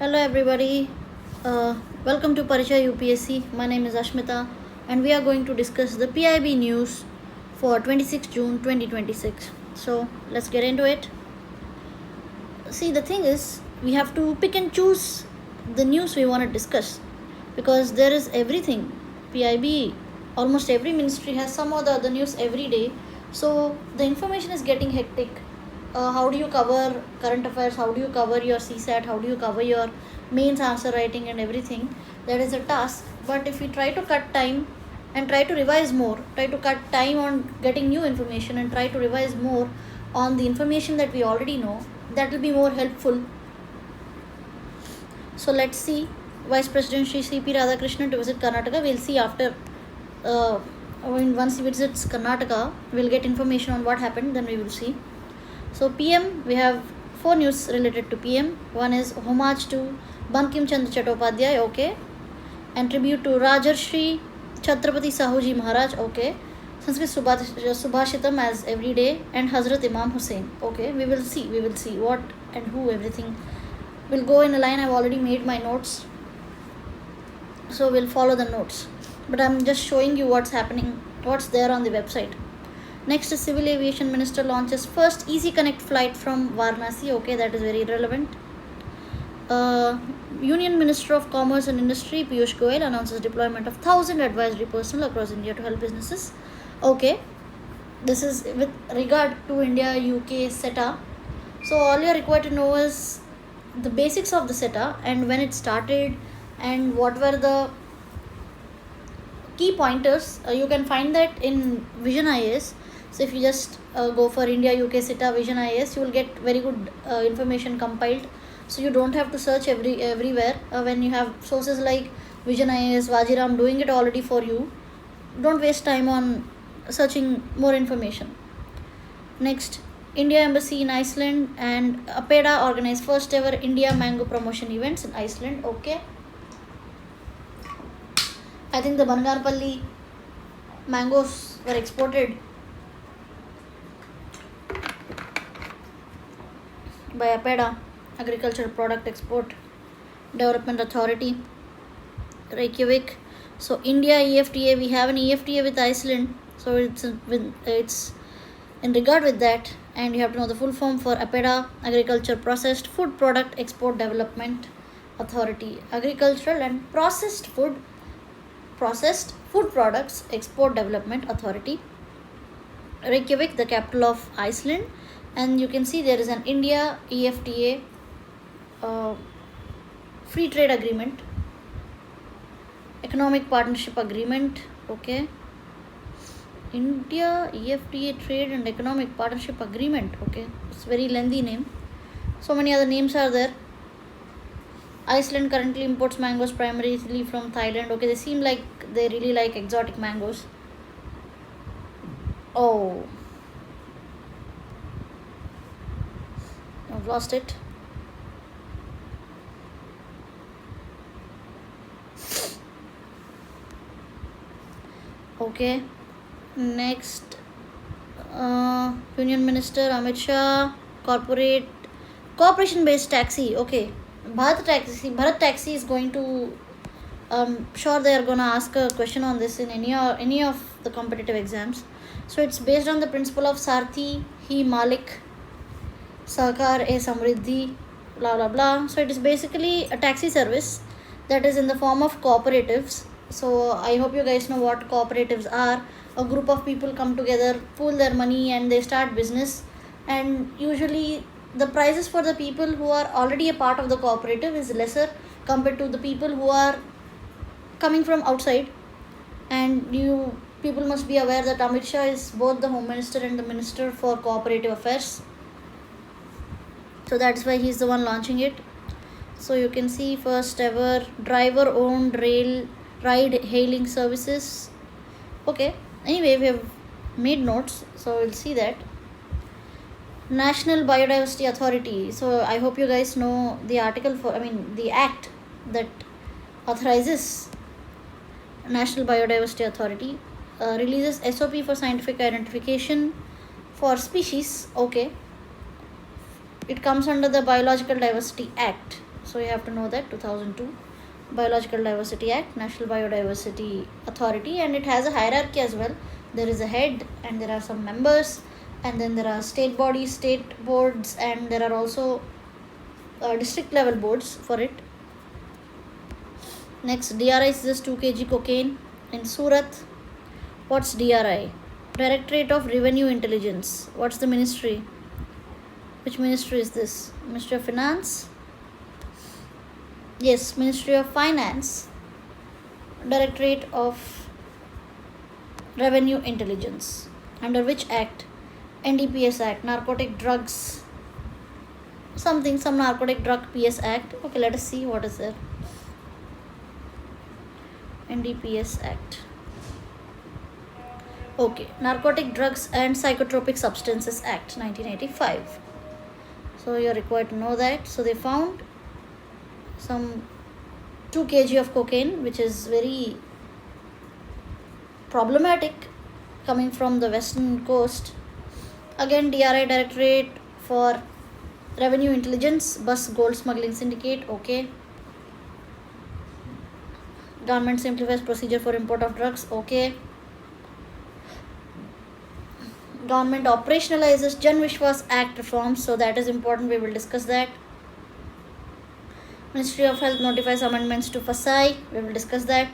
Hello everybody, welcome to Parichaya UPSC. My name is Ashmita and we are going to discuss the PIB news for 26 June 2026. So let's get into it. See, the thing is, we have to pick and choose the news we want to discuss because there is everything. PIB, almost every ministry has some or the other news every day. So the information is getting hectic. How do you cover current affairs? How do you cover your CSAT? How do you cover your mains answer writing and everything? That is a task. But if we try to cut time and try to revise more, try to cut time on getting new information and try to revise more on the information that we already know, that will be more helpful. So let's see. Vice President Shri C.P. Radhakrishnan to visit Karnataka. We'll see after. Once he visits Karnataka, we'll get information on what happened. Then we will see. So PM, we have 4 news related to PM. One is homage to Bankim Chandra Chattopadhyay, okay. And tribute to Rajarshri Chhatrapati Sahuji Maharaj, okay. Sanskrit Subhashitam as every day, and Hazrat Imam Hussain, okay. We will see what and who, everything will go in a line. I've already made my notes, so we'll follow the notes. But I'm just showing you what's happening, what's there on the website. Next is Civil Aviation Minister launches first Easy Connect flight from Varanasi. Okay, that is very relevant. Union Minister of Commerce and Industry Piyush Goyal announces deployment of 1,000 advisory personnel across India to help businesses. Okay, this is with regard to India-UK CETA. So all you're required to know is the basics of the CETA and when it started and what were the key pointers. You can find that in Vision IAS. So if you just go for India UK CETA Vision IAS, you will get very good information compiled. So you don't have to search everywhere. When you have sources like Vision IAS, Vajiram doing it already for you, don't waste time on searching more information. Next, India Embassy in Iceland and APEDA organized first ever India Mango promotion events in Iceland. Okay. I think the Bangarpalli mangoes were exported by APEDA, Agricultural Product Export Development Authority, Reykjavik. So India EFTA, we have an EFTA with Iceland, so it's in regard with that, and you have to know the full form for APEDA, Agriculture Processed Food Product Export Development Authority, Agricultural and Processed Food Products Export Development Authority, Reykjavik, the capital of Iceland. And you can see there is an India EFTA free trade agreement, economic partnership agreement, okay. India EFTA trade and economic partnership agreement, okay. It's very lengthy name. So many other names are there. Iceland currently imports mangoes primarily from Thailand. Okay, they seem like they really like exotic mangoes. Oh, I've lost it. Okay, next, Union Minister Amit Shah, corporation based taxi. Okay, Bharat Taxi is going to, sure they are going to ask a question on this in any of the competitive exams. So it's based on the principle of Sarthi Hi Malik Sahkar E Samriddhi, blah blah blah. So it is basically a taxi service that is in the form of cooperatives. So I hope you guys know what cooperatives are. A group of people come together, pool their money, and they start business. And usually the prices for the people who are already a part of the cooperative is lesser compared to the people who are coming from outside. And you people must be aware that Amit Shah is both the Home Minister and the Minister for Cooperative Affairs. So that's why he's the one launching it. So you can see first ever driver owned ride hailing services. Okay, anyway, we have made notes, so we'll see that. National Biodiversity Authority. So I hope you guys know the the act that authorizes National Biodiversity Authority releases SOP for scientific identification for species. Okay, it comes under the Biological Diversity Act. So you have to know that 2002 Biological Diversity Act, National Biodiversity Authority, and it has a hierarchy as well. There is a head and there are some members, and then there are state bodies, state boards, and there are also district level boards for it. Next, DRI is just 2 kg cocaine in Surat. What's DRI? Directorate of Revenue Intelligence. What's the ministry? Which ministry is this? Ministry of Finance? Yes, Ministry of Finance. Directorate of Revenue Intelligence. Under which act? NDPS Act, Narcotic Drugs, some Narcotic Drug PS Act. Okay, let us see what is there. NDPS Act. Okay, Narcotic Drugs and Psychotropic Substances Act 1985. So you're required to know that. So they found some 2 kg of cocaine, which is very problematic coming from the western coast. Again, DRI, Directorate for Revenue Intelligence, Bus Gold Smuggling Syndicate. Okay. Government simplifies procedure for import of drugs. Okay. Government operationalizes Jan Vishwas Act reforms, so that is important. We will discuss that. Ministry of Health notifies amendments to FASAI. We will discuss that.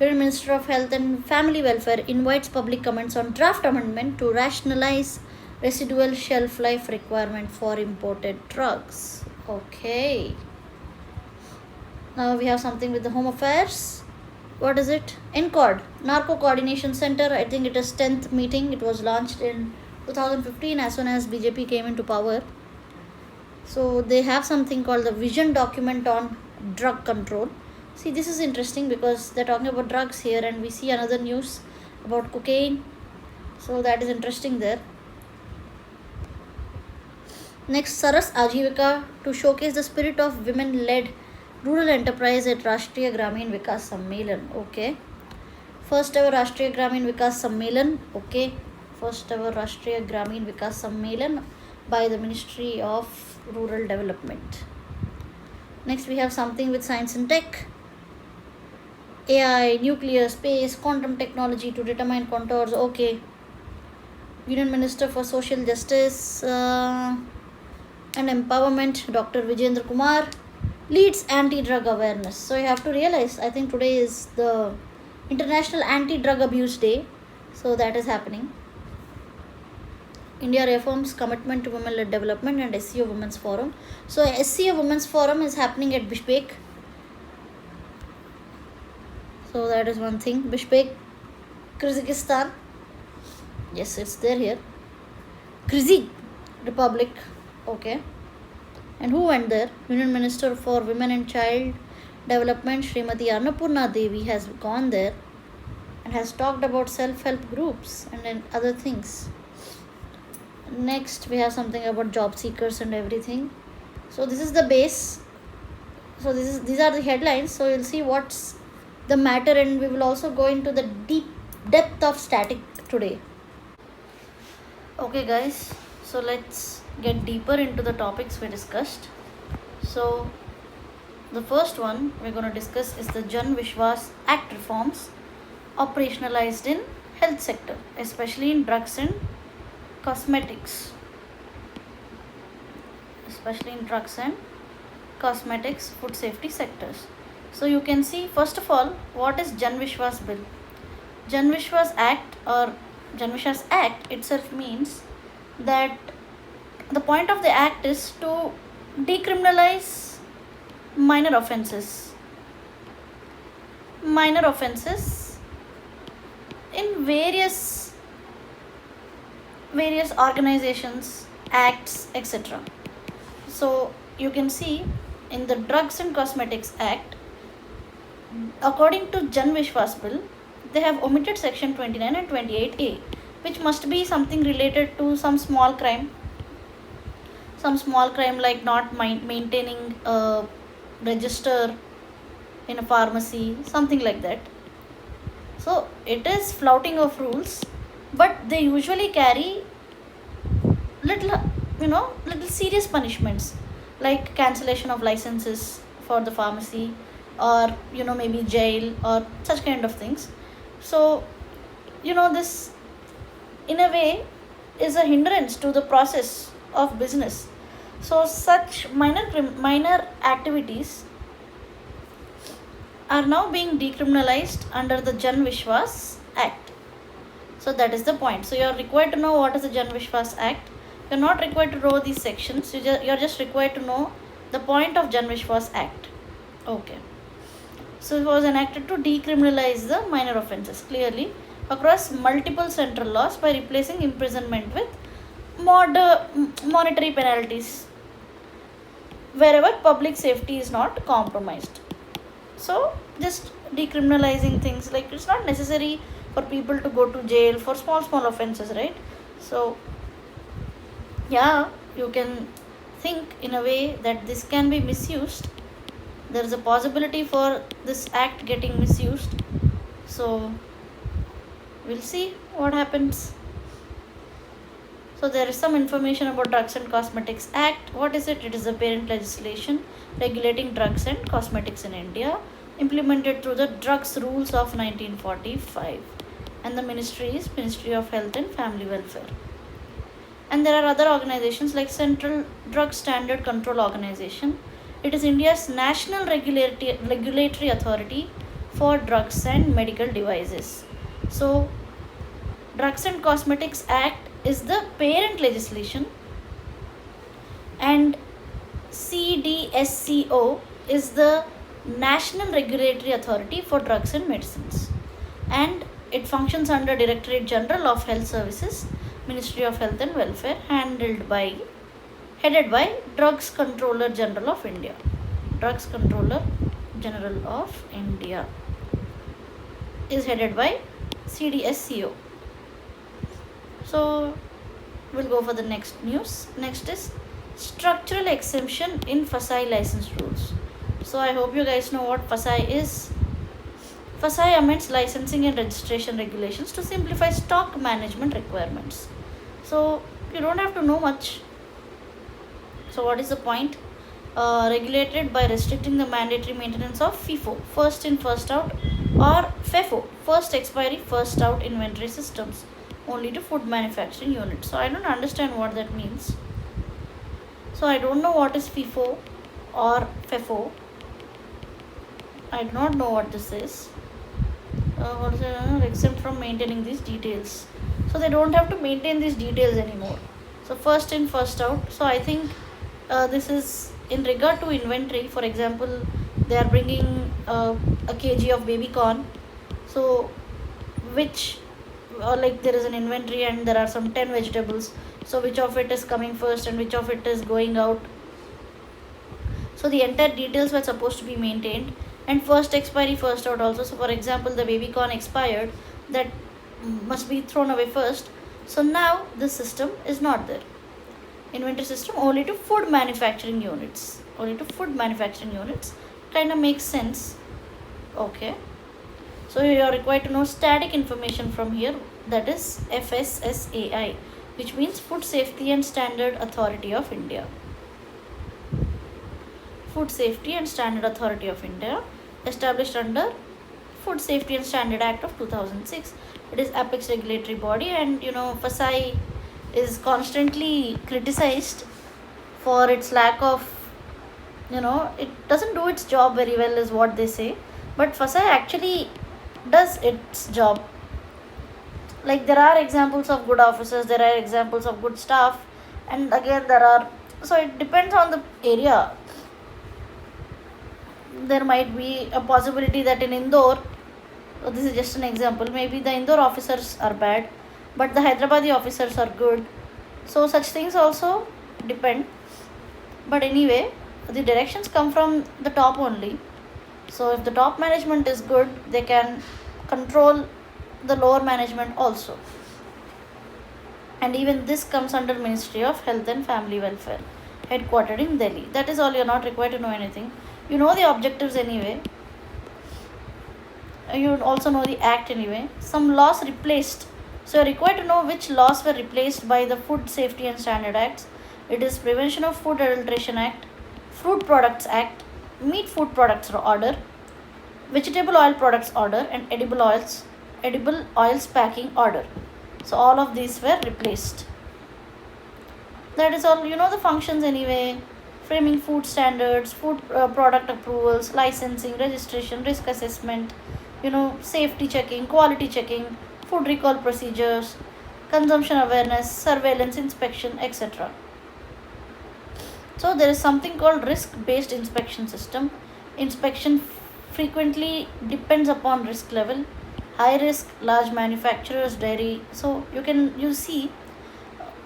Union Minister of Health and Family Welfare invites public comments on draft amendment to rationalize residual shelf life requirement for imported drugs. Okay. Now we have something with the Home Affairs. What is it? NCORD, Narco Coordination Center. I think it is 10th meeting. It was launched in 2015 as soon as BJP came into power. So they have something called the Vision Document on Drug Control. See, this is interesting because they're talking about drugs here, and we see another news about cocaine. So that is interesting there. Next, Saras Ajivika to showcase the spirit of women-led rural enterprise at Rashtriya Gramin Vikas Sammelan. Okay. First ever Rashtriya Gramin Vikas Sammelan. Okay. First ever Rashtriya Gramin Vikas Sammelan by the Ministry of Rural Development. Next, we have something with science and tech. AI, nuclear, space, quantum technology to determine contours. Okay. Union Minister for Social Justice and Empowerment, Dr. Vijendra Kumar, leads anti-drug awareness. So you have to realize, I think today is the International Anti-Drug Abuse Day. So that is happening. India reaffirms commitment to women-led development and SCO Women's Forum. So SCO Women's Forum is happening at Bishkek. So that is one thing. Bishkek, Kyrgyzstan. Yes, it's there here. Kyrgyz Republic. Okay. And who went there? Union Minister for Women and Child Development, Srimati Annapurna Devi, has gone there and has talked about self-help groups and then other things. Next, we have something about job seekers and everything. So this is the base. So these are the headlines. So you'll see what's the matter, and we will also go into the deep depth of static today. Okay guys, so let's get deeper into the topics we discussed. So the first one we're going to discuss is the Jan Vishwas Act reforms operationalized in health sector, especially in drugs and cosmetics. Food safety sectors. So you can see, first of all, what is Jan Vishwas bill? Jan Vishwas Act or Jan Vishwas Act itself means that the point of the act is to decriminalize minor offenses in various organizations, acts, etc. So you can see in the Drugs and Cosmetics Act, according to Jan Vishwas bill, they have omitted section 29 and 28A, which must be something related to some small crime like not maintaining a register in a pharmacy, something like that. So it is flouting of rules, but they usually carry little serious punishments. like cancellation of licenses for the pharmacy, or maybe jail or such kind of things. So this in a way is a hindrance to the process of business. So such minor activities are now being decriminalized under the Jan Vishwas Act. So that is the point. So you are required to know what is the Jan Vishwas Act. You are not required to know these sections. You are just required to know the point of Jan Vishwas Act. Okay. So it was enacted to decriminalize the minor offences clearly across multiple central laws by replacing imprisonment with monetary penalties wherever public safety is not compromised. So just decriminalizing things, like it's not necessary for people to go to jail for small offenses, right? So yeah, you can think in a way that this can be misused. There is a possibility for this act getting misused. So we'll see what happens. So there is some information about Drugs and Cosmetics Act. What is it? It is a parent legislation regulating drugs and cosmetics in India, implemented through the Drugs Rules of 1945. And the ministry is Ministry of Health and Family Welfare. And there are other organizations like Central Drug Standard Control Organization. It is India's national regulatory authority for drugs and medical devices. So Drugs and Cosmetics Act is the parent legislation, and CDSCO is the national regulatory authority for drugs and medicines, and it functions under Directorate General of Health Services, Ministry of Health and Welfare, headed by Drugs Controller General of India. Drugs Controller General of India is headed by CDSCO. So we'll go for the next news. Next is structural exemption in FSI license rules. So I hope you guys know what FSI is. FSI amends licensing and registration regulations to simplify stock management requirements. So you don't have to know much. So what is the point? Regulated by restricting the mandatory maintenance of FIFO, first in first out, or FEFO, first expiry first out inventory systems, only to food manufacturing units. So I don't understand what that means. So I don't know what is FIFO or FEFO. I do not know what this is. What is it? Exempt from maintaining these details. So they don't have to maintain these details anymore. So first in first out. So I think this is in regard to inventory. For example, they are bringing a kg of baby corn. So which like there is an inventory and there are some 10 vegetables, so which of it is coming first and which of it is going out. So the entire details were supposed to be maintained, and first expiry first out also. So for example, the baby corn expired, that must be thrown away first. So now this system is not there. Inventory system only to food manufacturing units, kind of makes sense. Okay. So you are required to know static information from here, that is FSSAI, which means Food Safety and Standard Authority of India. Food Safety and Standard Authority of India, established under Food Safety and Standard Act of 2006. It is apex regulatory body, and FSI is constantly criticized for its lack of, it doesn't do its job very well is what they say. But FSI actually does its job. Like there are examples of good officers, there are examples of good staff, and again there are, so it depends on the area. There might be a possibility that in Indore, this is just an example, maybe the Indore officers are bad but the Hyderabadi officers are good. So such things also depend. But anyway, the directions come from the top only. So if the top management is good, they can control the lower management also. And even this comes under Ministry of Health and Family Welfare, headquartered in Delhi. That is all. You are not required to know anything. You know the objectives anyway. You also know the act anyway. Some laws replaced. So you are required to know which laws were replaced by the Food Safety and Standard Acts. It is Prevention of Food Adulteration Act, Fruit Products Act, Meat Food Products Order, Vegetable Oil Products Order, and Edible Oils Packing Order. So all of these were replaced. That is all. You know the functions anyway. Framing food standards, food product approvals, licensing, registration, risk assessment, safety checking, quality checking, food recall procedures, consumption awareness, surveillance, inspection, etc. So there is something called risk-based inspection system. Inspection frequently depends upon risk level. High risk, large manufacturers, dairy. So you see,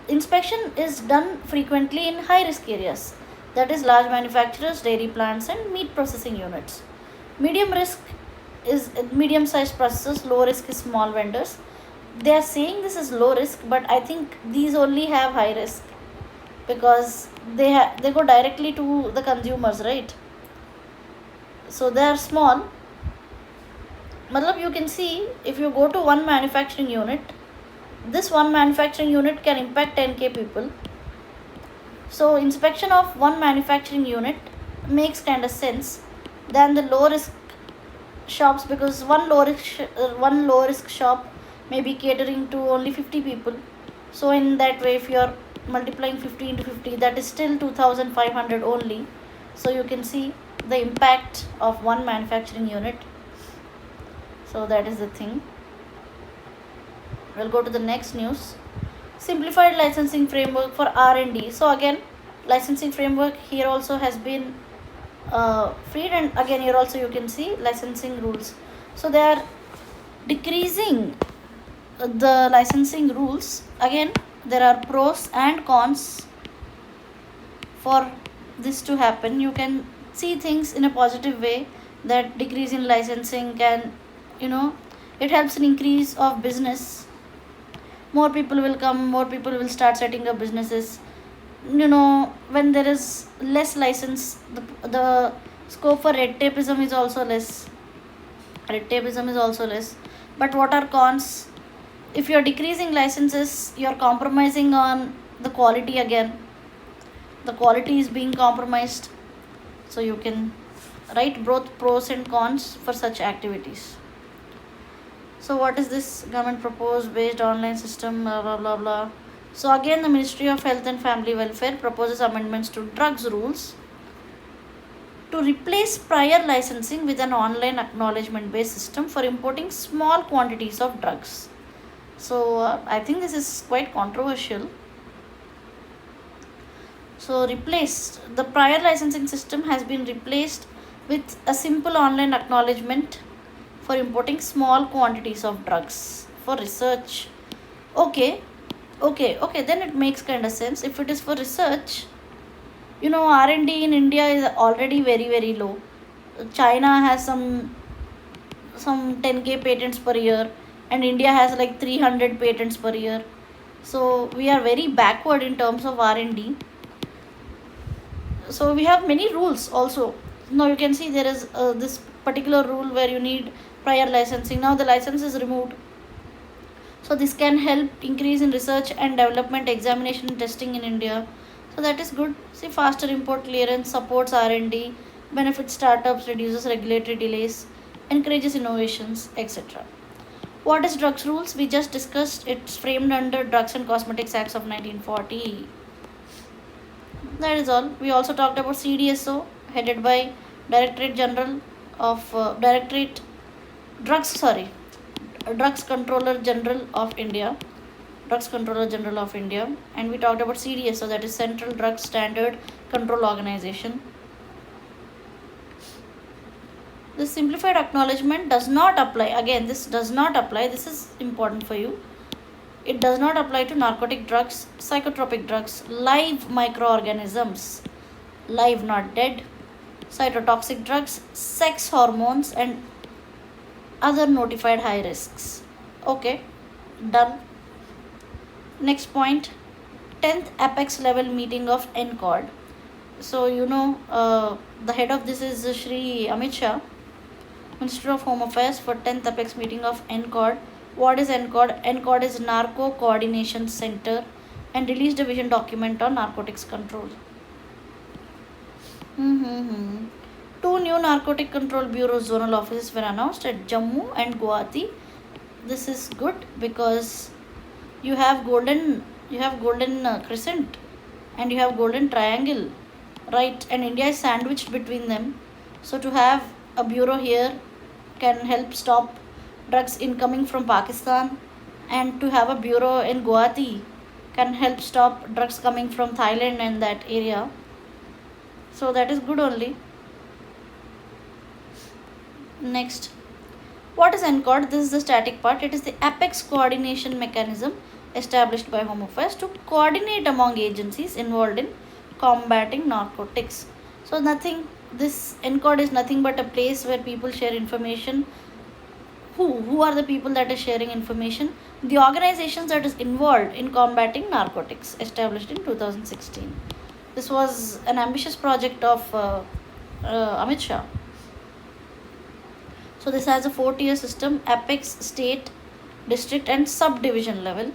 inspection is done frequently in high risk areas. That is large manufacturers, dairy plants, and meat processing units. Medium risk is medium-sized processors. Low risk is small vendors. They are saying this is low risk, but I think these only have high risk because they go directly to the consumers, right? So they are small. Matlab, you can see if you go to one manufacturing unit, this one manufacturing unit can impact 10k people. So inspection of one manufacturing unit makes kind of sense than the low risk shops, because one low risk shop may be catering to only 50 people. So in that way, if you are multiplying 50 into 50, that is still 2500 only. So you can see the impact of one manufacturing unit. So that is the thing. We'll go to the next news. Simplified licensing framework for R&D. So again, licensing framework here also has been freed, and again here also you can see licensing rules. So they are decreasing the licensing rules. Again, there are pros and cons for this to happen. You can see things in a positive way, that decrease in licensing can, it helps in increase of business. More people will come, more people will start setting up businesses. When there is less license, the scope for red tapeism is also less. But what are cons? If you're decreasing licenses, you're compromising on the quality again. The quality is being compromised. So you can write both pros and cons for such activities. So what is this government proposed based online system, blah blah blah blah. So again, the Ministry of Health and Family Welfare proposes amendments to drugs rules to replace prior licensing with an online acknowledgement based system for importing small quantities of drugs. So I think this is quite controversial. So the prior licensing system has been replaced with a simple online acknowledgement for importing small quantities of drugs for research. Okay, then it makes kind of sense. If it is for research, R&D in India is already very, very low. China has some 10k patents per year, and India has like 300 patents per year. So we are very backward in terms of R&D. So we have many rules also. Now you can see there is this particular rule where you need prior licensing. Now the license is removed. So this can help increase in research and development, examination and testing in India. So that is good. See, faster import clearance, supports R&D, benefits startups, reduces regulatory delays, encourages innovations, etc. What is drugs rules? We just discussed. It's framed under Drugs and Cosmetics Acts of 1940. That is all. We also talked about CDSO, headed by Drugs Controller General of India, and we talked about CDSO, that is Central Drug Standard Control Organization. The simplified acknowledgement does not apply. Again, this does not apply. This is important for you. It does not apply to narcotic drugs, psychotropic drugs, live microorganisms, live not dead, cytotoxic drugs, sex hormones, and other notified high risks. Okay, done. Next point, 10th apex level meeting of NCOD. So the head of this is Shri Amit Shah, Minister of Home Affairs, for 10th apex meeting of NCOD. What is NCOD? NCOD is Narco Coordination Center, and released a vision document on narcotics control. Mm-hmm. Two new narcotic control bureau zonal offices were announced at Jammu and Guwahati. This is good because you have golden crescent and you have golden triangle, right? And India is sandwiched between them. So to have a bureau here can help stop drugs incoming from Pakistan, and to have a bureau in Guwahati can help stop drugs coming from Thailand and that area. So that is good only. Next, what is NCORD? This is the static part. It is the apex coordination mechanism established by Home Affairs to coordinate among agencies involved in combating narcotics. So nothing, this NCORD is nothing but a place where people share information. Who are the people that is sharing information? The organizations that is involved in combating narcotics, established in 2016. This was an ambitious project of Amit Shah. So this has a 4-tier system: apex, state, district and subdivision level,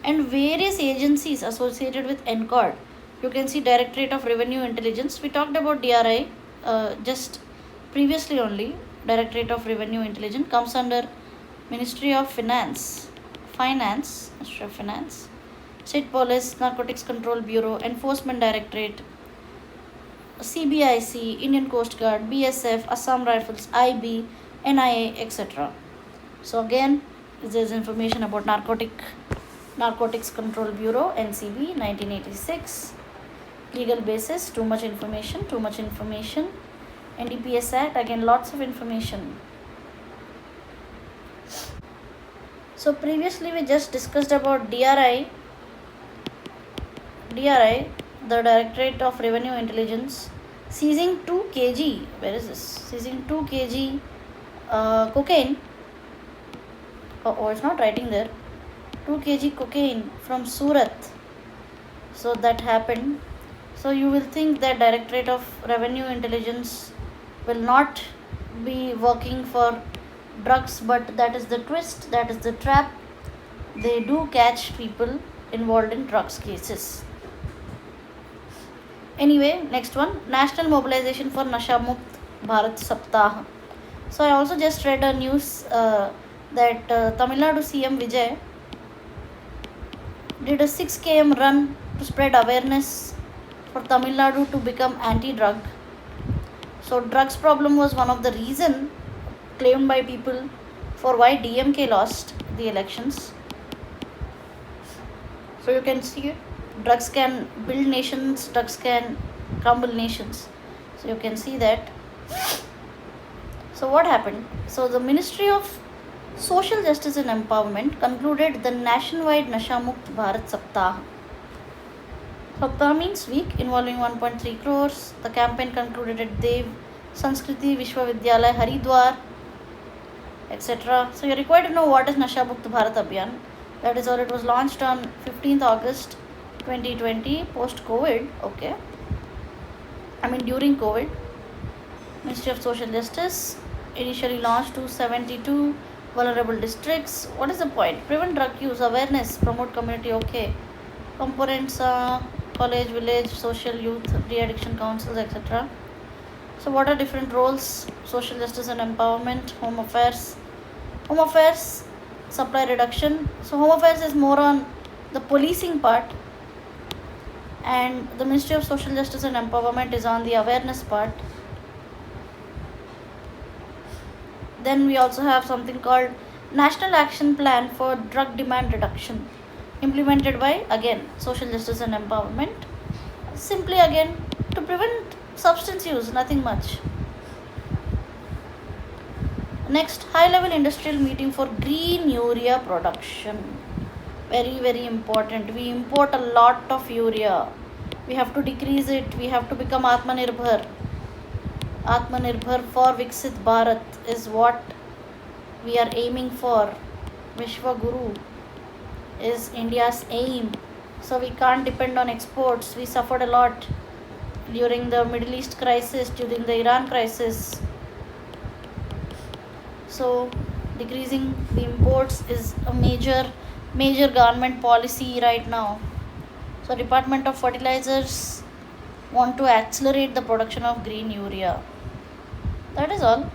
and various agencies associated with NCORD. You can see Directorate of Revenue Intelligence. We talked about DRI just previously only. Directorate of Revenue Intelligence comes under Ministry of Finance, Ministry of Finance, State Police, Narcotics Control Bureau, Enforcement Directorate, CBIC, Indian Coast Guard, BSF, Assam Rifles, IB, NIA, etc. So again, there is information about Narcotics Control Bureau, NCB, 1986. Legal basis, too much information. NDPS Act, again lots of information. So previously we just discussed about DRI, the Directorate of Revenue Intelligence, seizing 2 kg, where is this? Seizing 2 kg cocaine. Oh, it's not writing there. 2 kg cocaine from Surat. So that happened. So you will think that Directorate of Revenue Intelligence will not be working for drugs, but that is the twist, that is the trap. They do catch people involved in drugs cases. Anyway, next one, National Mobilization for Nasha Mukt Bharat Saptah. So I also just read a news that Tamil Nadu CM Vijay did a 6 km run to spread awareness for Tamil Nadu to become anti-drug. So drugs problem was one of the reason claimed by people for why DMK lost the elections. So you can see it. Drugs can build nations, drugs can crumble nations. So you can see that. So what happened? So the Ministry of Social Justice and Empowerment concluded the nationwide Nasha Mukt Bharat Saptah. Saptah means week, involving 1.3 crores. The campaign concluded at Dev Sanskriti Vishwavidyalaya Haridwar, etc. So you're required to know what is Nasha Mukt Bharat Abhiyan. That is all. It was launched on 15th August 2020, post-COVID. Okay. During COVID. Ministry of Social Justice initially launched 272 vulnerable districts. What is the point? Prevent drug use, awareness, promote community. Okay. Components are college, village, social, youth, de-addiction councils, etc. So what are different roles? Social justice and empowerment, home affairs, supply reduction. So home affairs is more on the policing part, and the Ministry of Social Justice and Empowerment is on the awareness part. Then we also have something called National Action Plan for Drug Demand Reduction, implemented by, again, Social Justice and Empowerment. Simply, again, to prevent substance use, nothing much. Next, high-level industrial meeting for green urea production. Very, very important. We import a lot of urea. We have to decrease it. We have to become Atmanirbhar. Atmanirbhar for Viksit Bharat is what we are aiming for. Vishwa Guru is India's aim. So we can't depend on exports. We suffered a lot during the Middle East crisis, during the Iran crisis. So decreasing the imports is a major government policy right now. So Department of Fertilizers want to accelerate the production of green urea. That is all.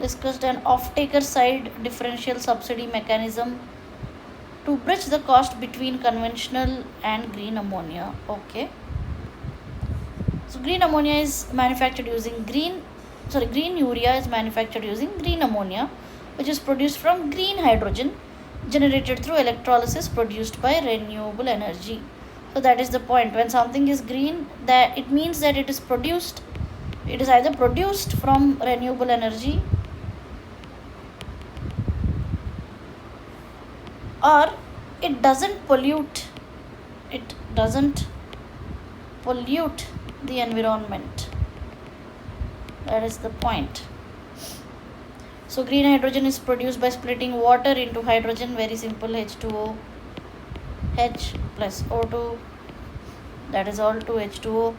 Discussed an off-taker side differential subsidy mechanism to bridge the cost between conventional and green ammonia. Okay. So green ammonia is manufactured using green urea is manufactured using green ammonia, which is produced from green hydrogen generated through electrolysis produced by renewable energy. So that is the point. When something is green, that it means that it is either produced from renewable energy or it doesn't pollute the environment. That is the point. So green hydrogen is produced by splitting water into hydrogen, very simple, H2O, H plus O2, that is all 2H2O,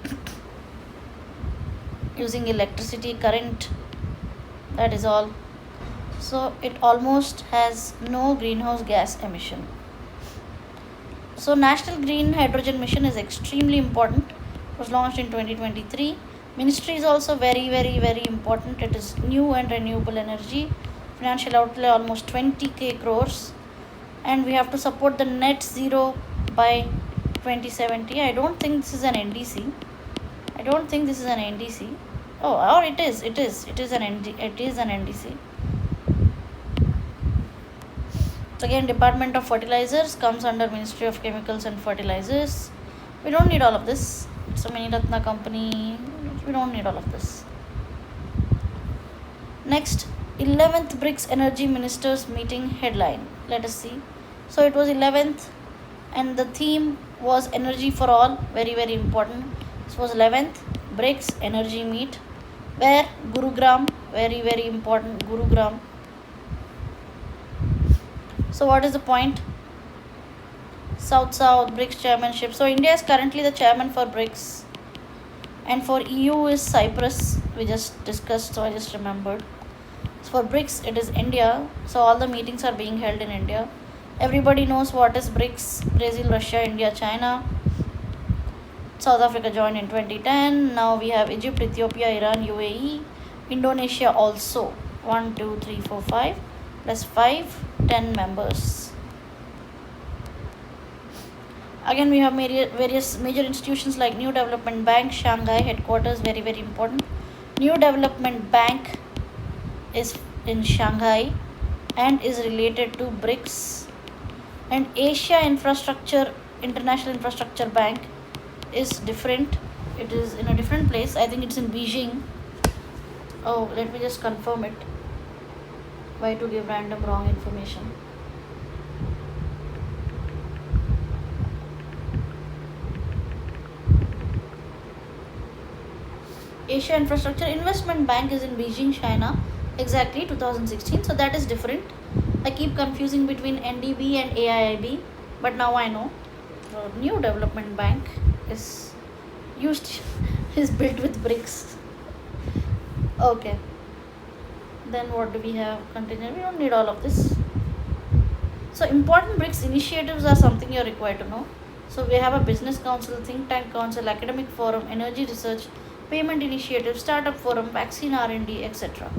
using electricity current, that is all. So it almost has no greenhouse gas emission. So National Green Hydrogen Mission is extremely important. It was launched in 2023. Ministry is also very, very, very important. It is new and renewable energy. Financial outlay almost 20k crores. And we have to support the net zero by 2070. I don't think this is an NDC. Oh, or it is an NDC. Again, Department of Fertilizers comes under Ministry of Chemicals and Fertilizers. We don't need all of this. It's a mini Ratna company. We don't need all of this. Next, 11th BRICS Energy Ministers Meeting headline. Let us see. So it was 11th and the theme was Energy for All. Very, very important. This was 11th BRICS Energy Meet, where Gurugram, very, very important, Gurugram. So what is the point? South-South BRICS chairmanship. So India is currently the chairman for BRICS. And for EU is Cyprus. We just discussed, so I just remembered. So for BRICS, it is India. So all the meetings are being held in India. Everybody knows what is BRICS. Brazil, Russia, India, China. South Africa joined in 2010. Now we have Egypt, Ethiopia, Iran, UAE. Indonesia also. 1, 2, 3, 4, 5. Plus 5, 10 members. Again, we have various major institutions like New Development Bank, Shanghai headquarters, very, very important. New Development Bank is in Shanghai and is related to BRICS. And Asia International Infrastructure Bank is different. It is in a different place. I think it's in Beijing. Oh, let me just confirm it. Why to give random wrong information? Asia Infrastructure Investment Bank is in Beijing, China, exactly 2016. So that is different. I keep confusing between NDB and AIIB, but now I know. The New Development Bank is built with BRICS. Okay. Then what do we have? Continue. We don't need all of this. So important BRICS initiatives are something you're required to know. So we have a business council, think tank council, academic forum, energy research, payment initiative, startup forum, vaccine R&D, etc.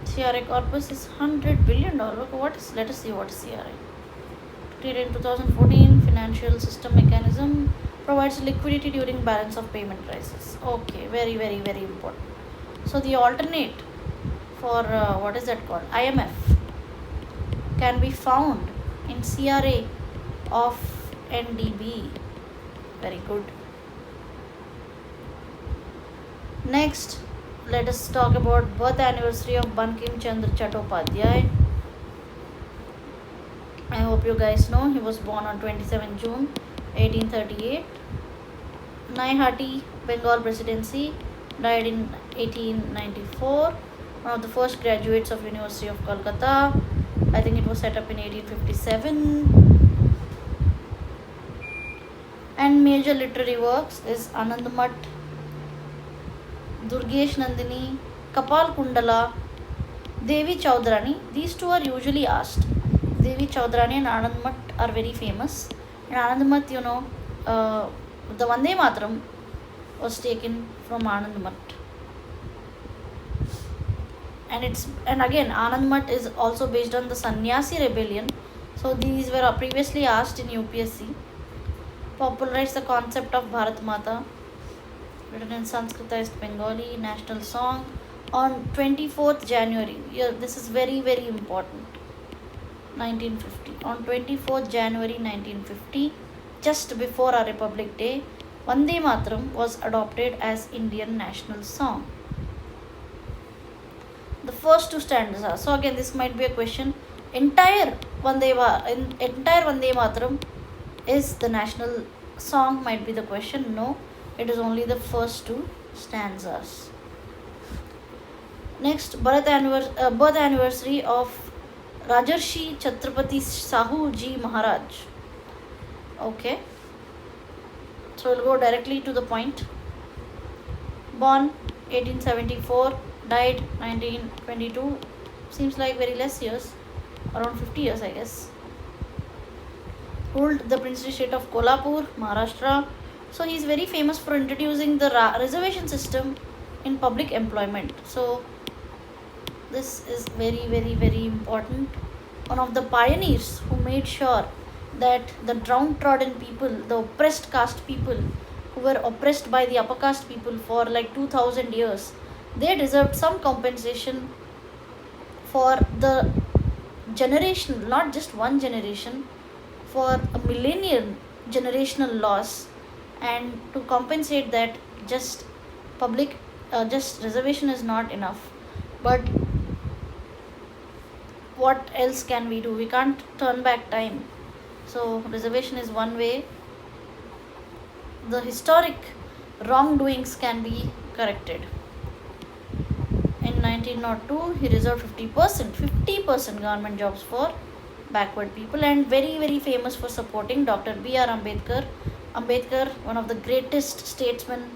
CRA corpus is $100 billion. Let us see what is CRA. Created in 2014, financial system mechanism, provides liquidity during balance of payment crisis. Okay, very, very, very important. So the alternate for what is that called? IMF can be found in CRA of NDB. Very good. Next, let us talk about birth anniversary of Bankim Chandra Chattopadhyay. I hope you guys know he was born on 27 June 1838. Naihati, Bengal Presidency, died in 1894. One of the first graduates of University of Kolkata. I think it was set up in 1857. And major literary works is Anandamath, Durgesh Nandini, Kapal Kundala, Devi Chaudrani. These two are usually asked. Devi Chaudrani and Anandamath are very famous. In Anandamath, the Vande Mataram was taken from Anandamath. And again, Anandamath is also based on the Sannyasi rebellion. So these were previously asked in UPSC. Popularized the concept of Bharat Mata, written in Sanskritized Bengali, national song on 24th January. Yeah, this is very, very important. 1950. On 24th January 1950, just before our Republic Day, Vande Mataram was adopted as Indian national song. The first two stanzas. So again, this might be a question. Entire Vande Mataram is the national song, might be the question. No, it is only the first two stanzas. Next, birth anniversary of Rajarshi Chhatrapati Sahu Ji Maharaj. Okay, so we'll go directly to the point. Born 1874, died 1922. Seems like very less years, around 50 years, I guess. Ruled the princely state of Kolhapur, Maharashtra. So he's very famous for introducing the reservation system in public employment. So this is very, very, very important. One of the pioneers who made sure that the downtrodden people, the oppressed caste people, who were oppressed by the upper caste people for like 2000 years, they deserved some compensation for the generation, not just one generation, for a millennium generational loss. And to compensate that, just reservation is not enough. But what else can we do? We can't turn back time. So reservation is one way. The historic wrongdoings can be corrected. In 1902, he reserved 50% government jobs for backward people, and very, very famous for supporting Dr. B.R. Ambedkar. Ambedkar, one of the greatest statesmen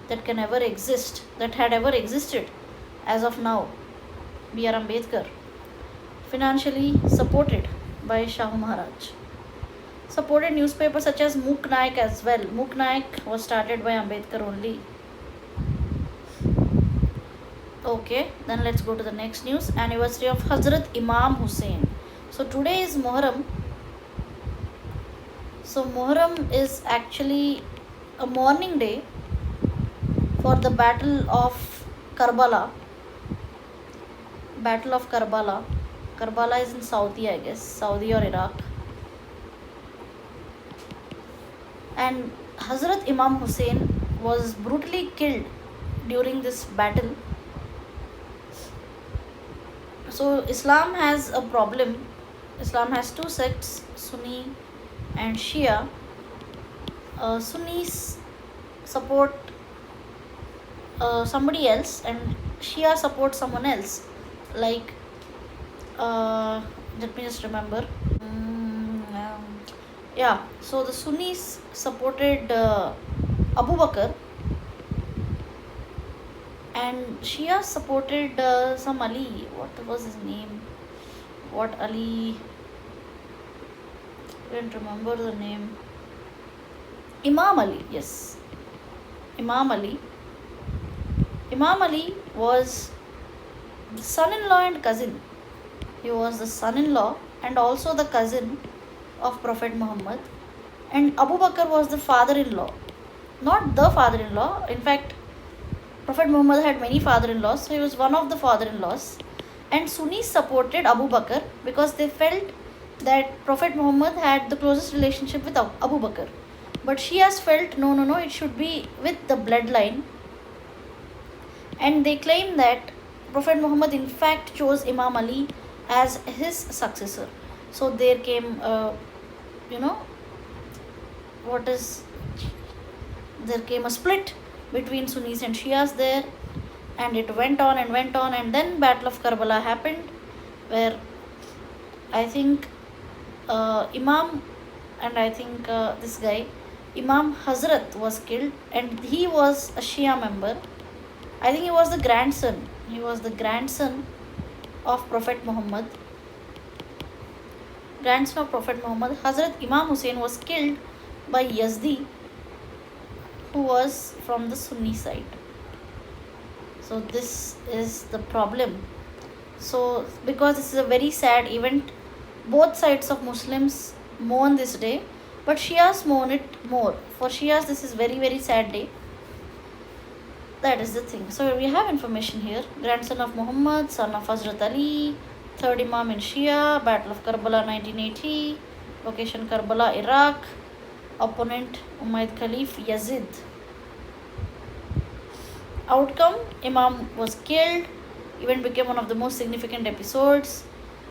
that had ever existed as of now. B.R. Ambedkar. Financially supported by Shahu Maharaj. Supported newspapers such as Mook Naik as well. Mook Naik was started by Ambedkar only. Okay, then let's go to the next news. Anniversary of Hazrat Imam Hussain. So today is Muharram. So Muharram is actually a mourning day for the Battle of Karbala. Battle of Karbala. Karbala is in Saudi, I guess, Saudi or Iraq. And Hazrat Imam Hussain was brutally killed during this battle. So Islam has a problem. Islam has two sects, Sunni and Shia. Sunnis support somebody else, and Shia support someone else. Like, let me just remember. Yeah, so the Sunnis supported Abu Bakr, and Shia supported some Ali. What was his name? What Ali? I don't remember the name. Imam Ali, yes. Imam Ali. Imam Ali was the son-in-law and cousin. He was the son-in-law and also the cousin of Prophet Muhammad. And Abu Bakr was the father-in-law. Not the father-in-law. In fact, Prophet Muhammad had many father-in-laws, so he was one of the father-in-laws. And Sunnis supported Abu Bakr because they felt that Prophet Muhammad had the closest relationship with Abu Bakr. But Shias felt no, it should be with the bloodline. And they claim that Prophet Muhammad in fact chose Imam Ali as his successor. So there came, there came a split between Sunnis and Shias there, and it went on, and then Battle of Karbala happened, where I think Imam and this guy Imam Hazrat was killed, and he was a Shia member. I think he was the grandson. He was the grandson of Prophet Muhammad. grandson of Prophet Muhammad, Hazrat Imam Hussein was killed by Yazdi, who was from the Sunni side. So this is the problem. So because this is a very sad event, both sides of Muslims mourn this day, but Shias mourn it more. For Shias, this is very sad day. That is the thing. So we have information here. Grandson of Muhammad, son of Hazrat Ali, third Imam in Shia, Battle of Karbala 1980, location Karbala, Iraq, opponent Umayyad Khalif Yazid. Outcome, Imam was killed. Event became one of the most significant episodes.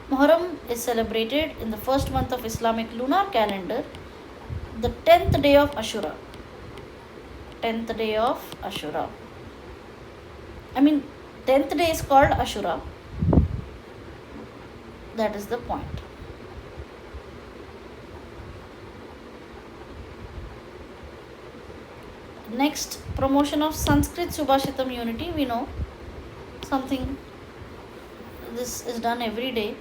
Muharram is celebrated in the first month of Islamic lunar calendar, the 10th day of Ashura. 10th day of Ashura. 10th day is called Ashura. That is the point. Next, promotion of Sanskrit Subhashitam unity. We know something, this is done every day.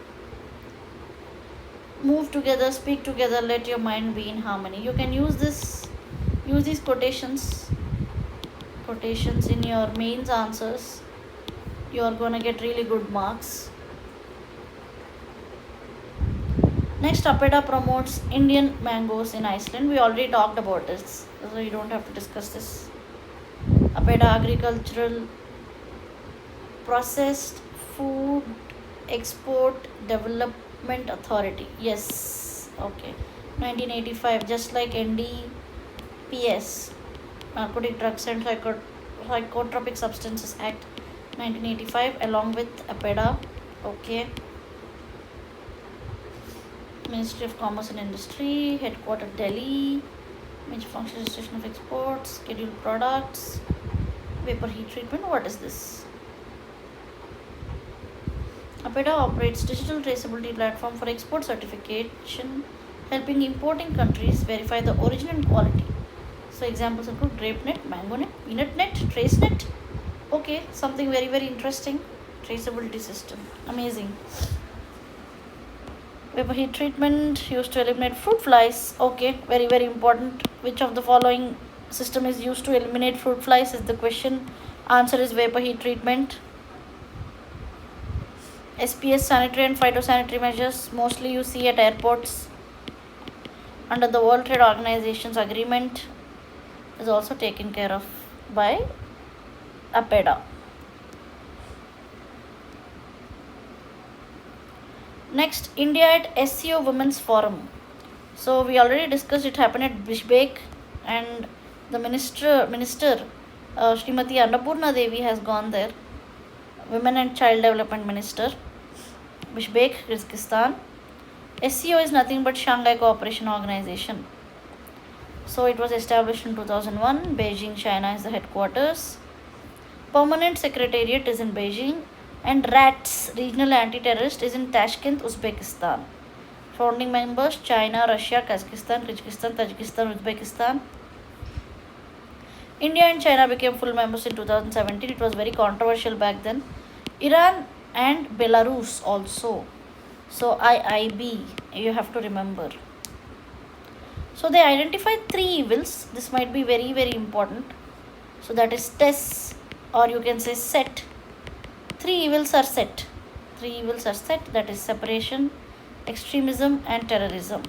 Move together, speak together, let your mind be in harmony. You can use these quotations in your mains answers. You are going to get really good marks. Next, Apeda promotes Indian mangoes in Iceland. We already talked about this, so you don't have to discuss this. Apeda Agricultural Processed Food Export Development Authority. Yes, okay. 1985, just like NDPS, Narcotic Drugs and Psychotropic Substances Act 1985, along with Apeda. Okay. Ministry of Commerce and Industry, headquartered Delhi, major function registration of exports, scheduled products, vapor heat treatment. What is this? Apeda operates digital traceability platform for export certification, helping importing countries verify the origin and quality. So examples include GrapeNet, MangoNet, PeanutNet, TraceNet. Okay, something very interesting. Traceability system, amazing. Vapor heat treatment used to eliminate fruit flies. Okay, very important. Which of the following system is used to eliminate fruit flies is the question. Answer is vapor heat treatment. SPS, sanitary and phytosanitary measures, mostly you see at airports under the World Trade Organization's agreement, is also taken care of by Apeda. Next, India at SCO Women's Forum. So we already discussed, it happened at Bishkek, and the minister Srimati Annapurna Devi has gone there, Women and Child Development Minister, Bishkek, Kyrgyzstan. SCO is nothing but Shanghai Cooperation Organization. So it was established in 2001. Beijing, China is the headquarters. Permanent Secretariat is in Beijing, and RATS, Regional Anti-Terrorist, is in Tashkent, Uzbekistan. Founding members China, Russia, Kazakhstan, Kyrgyzstan, Tajikistan, Uzbekistan. India and China became full members in 2017. It was very controversial back then. Iran and Belarus also. So IIB, you have to remember. So they identified 3 evils. This might be very important. So that is TESS, or you can say SET. 3 evils are set. That is separation, extremism and terrorism.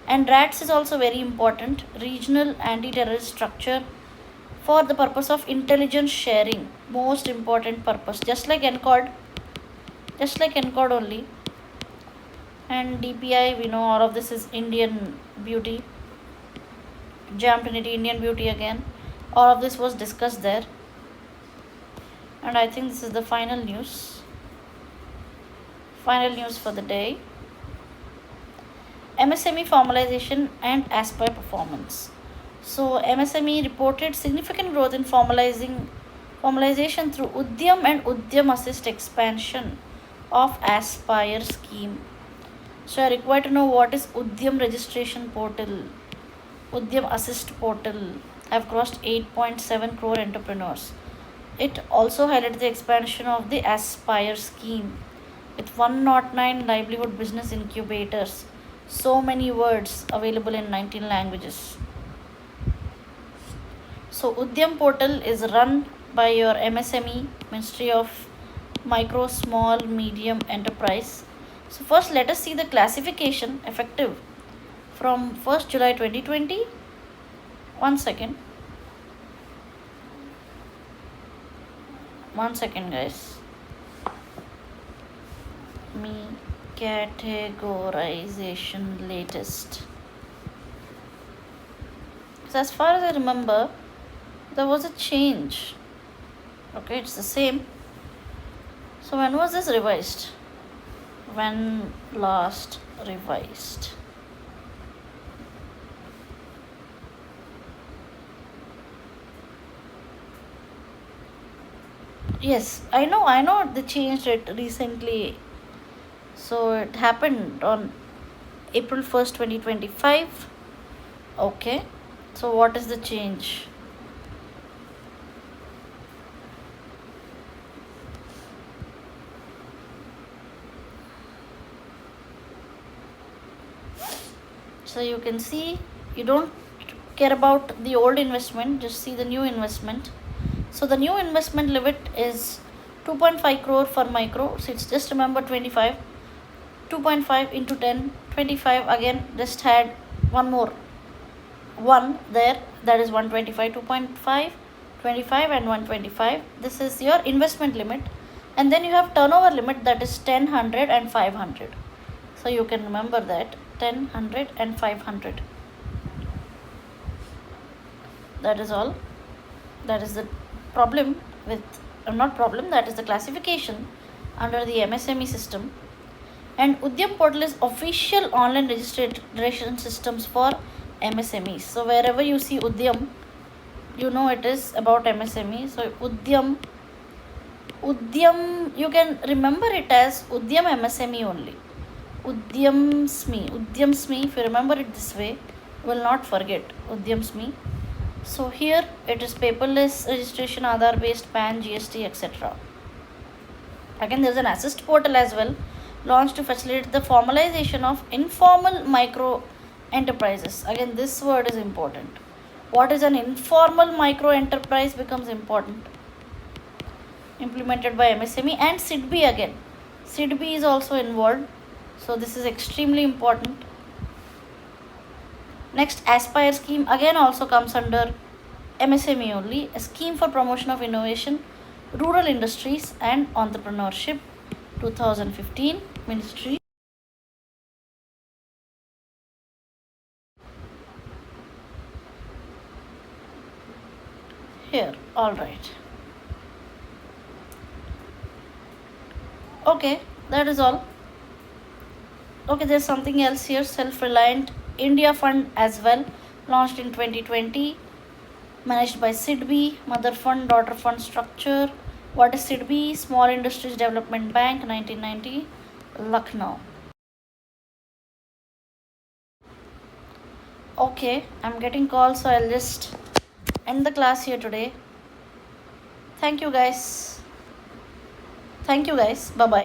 And RATS is also very important, regional anti-terrorist structure for the purpose of intelligence sharing, most important purpose, just like NCOD only. And DPI, we know all of this is Indian beauty, Jam Trinity, Indian beauty again. All of this was discussed there. And I think this is the final news for the day. MSME formalization and Aspire performance. So MSME reported significant growth in formalization through Udyam and Udyam Assist expansion of Aspire scheme. So I require to know what is Udyam registration portal, Udyam Assist portal. Have crossed 8.7 crore entrepreneurs. It also highlighted the expansion of the Aspire scheme. with 109 livelihood business incubators. So many words available in 19 languages. So Udyam portal is run by your MSME, Ministry of Micro, Small, Medium Enterprise. So first let us see the classification effective from 1st July 2020. One second guys. Me categorization latest. So as far as I remember, there was a change. Okay, it's the same. So when was this revised? When last revised? Yes, I know they changed it recently. So it happened on April 1st, 2025. Okay. So what is the change? So you can see, you don't care about the old investment, just see the new investment. So the new investment limit is 2.5 crore for micro. So it's just remember 25. 2.5 into 10, 25. Again, just had one more 1 there, that is 125. 2.5, 25 and 125. This is your investment limit. And then you have turnover limit, that is 10, 100 and 500. So you can remember that 10, 100 and 500. That is all. That is the problem with, not problem, that is the classification under the MSME system. And Udyam portal is official online registration systems for MSMEs. So wherever you see Udyam, you know it is about MSME. So Udyam, you can remember it as Udyam MSME only. Udyam-SME, if you remember it this way, you will not forget Udyam-SME. So here it is paperless registration, Aadhaar based, PAN, GST, etc. Again, there is an assist portal as well, launched to facilitate the formalization of informal micro enterprises. Again, this word is important. What is an informal micro enterprise becomes important. Implemented by MSME and SIDB again. SIDB is also involved. So this is extremely important. Next, Aspire scheme again also comes under MSME only, a scheme for promotion of innovation, rural industries and entrepreneurship, 2015 ministry. Here, all right. Okay, that is all. Okay, there's something else here, self-reliant India fund as well, launched in 2020, managed by SIDB, mother fund, daughter fund structure. What is SIDB? Small Industries Development Bank, 1990, Lucknow. Okay, I'm getting calls, so I'll just end the class here today. Thank you guys. Bye bye.